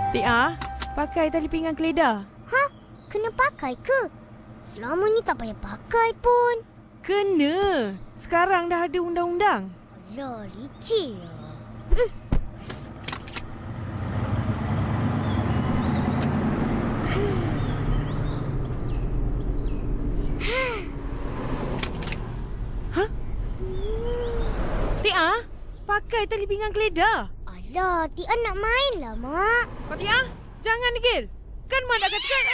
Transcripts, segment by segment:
Tia, pakai tali pinggang keledar. Ha? Kena pakai ke? Selama ni tak payah pakai pun. Kena. Sekarang dah ada undang-undang. Alah, licik. Tia, pakai tali pinggang keledar. Alah, Tia nak main lah, Mak. Kau Tia, jangan degil. Kan Mak dah katakan,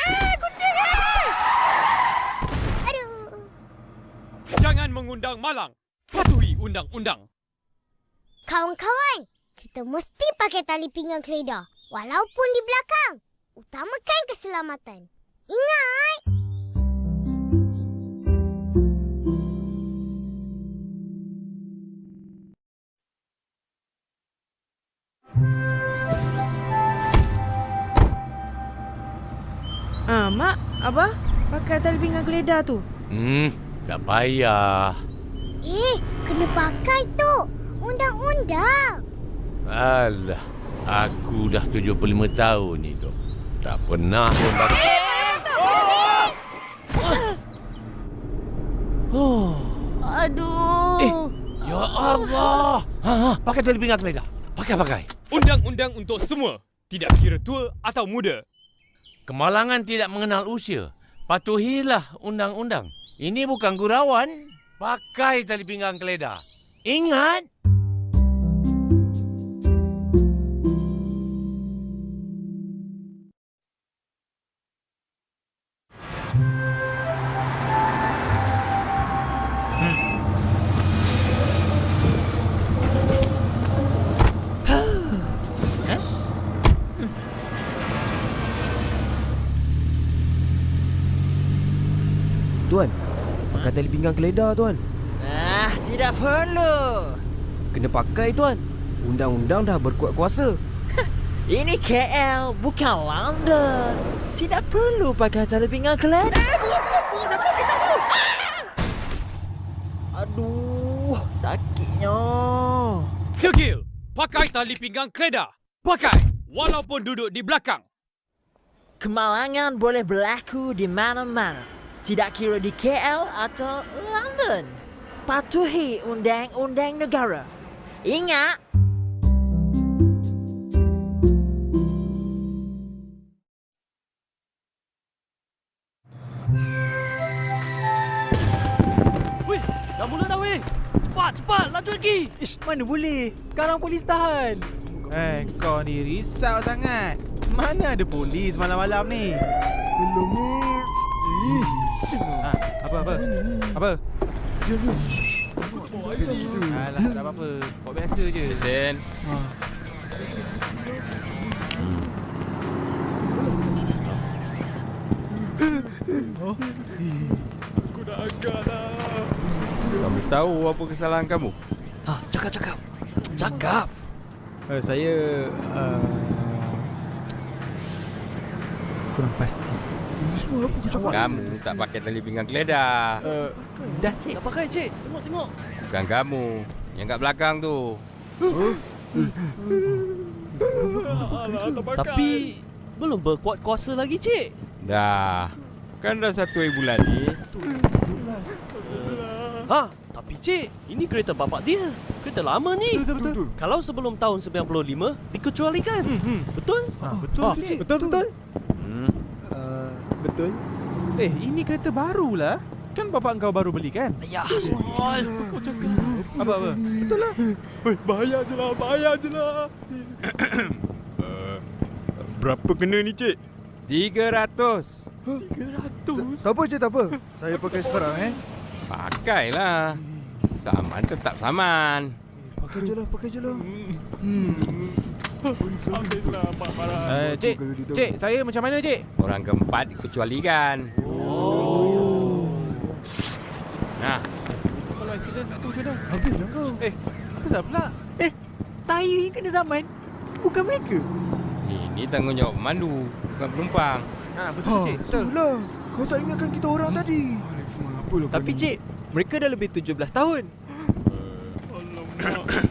kucing! Aduh. Jangan mengundang malang. Patuhi undang-undang. Kawan-kawan, kita mesti pakai tali pinggang keledar. Walaupun di belakang. Utamakan keselamatan. Ingat! Mak, Abah, pakai tali pinggang keledar tu. Tak payah. Kena pakai tu. Undang-undang. Alah, aku dah 75 tahun ni tu. Tak pernah pun pakai. Aduh. Ya Allah. Pakai tali pinggang keledar. Pakai. Undang-undang untuk semua. Tidak kira tua atau muda. Kemalangan tidak mengenal usia. Patuhilah undang-undang. Ini bukan gurauan. Pakai tali pinggang keledar. Ingat. Tuan, pakai tali pinggang keledar, Tuan. Tidak perlu. Kena pakai, Tuan. Undang-undang dah berkuat kuasa. Ini KL, bukan London. Tidak perlu pakai tali pinggang keledar. Siapa kita tu? Aduh, sakitnya. Degil. Pakai tali pinggang keledar. Pakai. Walaupun duduk di belakang. Kemalangan boleh berlaku di mana-mana. Tidak kira di KL atau London. Patuhi undang-undang negara. Ingat. Weh, dah mula dah weh. Cepat, laju lagi. Ish, mana boleh? Sekarang polis tahan. Kau ni risau sangat. Mana ada polis malam-malam ni? Alamak. Apa? Alah, tak ada apa-apa. Buat biasa je. Sen. Aku dah agak dah. Kamu tahu apa kesalahan kamu? Cakap. Saya kurang pasti. Kamu tak pakai tali pinggang keledar. Dah, Cik. Tak pakai, cik. Tengok. Bukan kamu. Yang kat belakang tu. Tapi belum berkuat kuasa lagi, cik. Dah. Kan dah 1 bulan ni. Tapi cik, ini kereta bapak dia. Kereta lama ni. Betul. Kalau sebelum tahun 95 dikecualikan. Betul? Betul, cik. Betul. Betul. Ini kereta baru lah. Kan bapak kau baru beli kan? Ya, Hasmul. Apa? Betul lah. Bayar je lah. Berapa kena ni, cik? 300. Tak apa, Cik, tak apa. Saya pakai sekarang, Pakailah. Saman tetap saman. Pakai je lah. Habislah Pak Farah. Cik, saya macam mana, Cik? Orang keempat dikecualikan. Nah, Kalau accident tu macam mana? Habislah kau. Kenapa pula? Saya yang kena saman. Bukan mereka. ini tanggungjawab pemandu, bukan penumpang. Betul, Cik. Betul. Itulah. Kau tak ingatkan kita orang tadi. Tapi, Cik, mereka dah lebih 17 tahun. Alamak.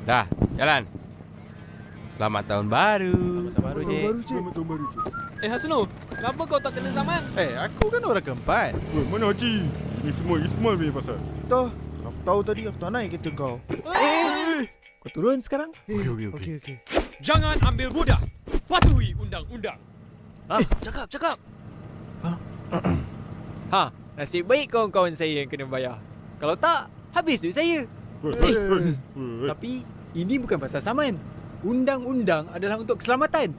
Dah, jalan. Selamat tahun baru. Tahun baru, Cik. Tahun baru, Cik. Hasno, kenapa kau tak kena saman? Aku kan orang keempat. Mana Haji? Ni semua Ismail punya pasal. Tak. Aku tahu tadi aku tak naik kereta kau. Kau turun sekarang? Okey. Jangan ambil mudah. Patuhi undang-undang. Cakap. Nasib baik kawan-kawan saya yang kena bayar. Kalau tak, habis duit saya. Tapi ini bukan pasal saman. Undang-undang adalah untuk keselamatan.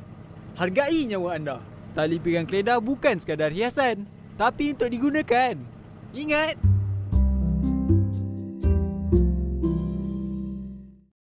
Hargai nyawa anda. Tali pinggang keledar bukan sekadar hiasan, tapi untuk digunakan. Ingat,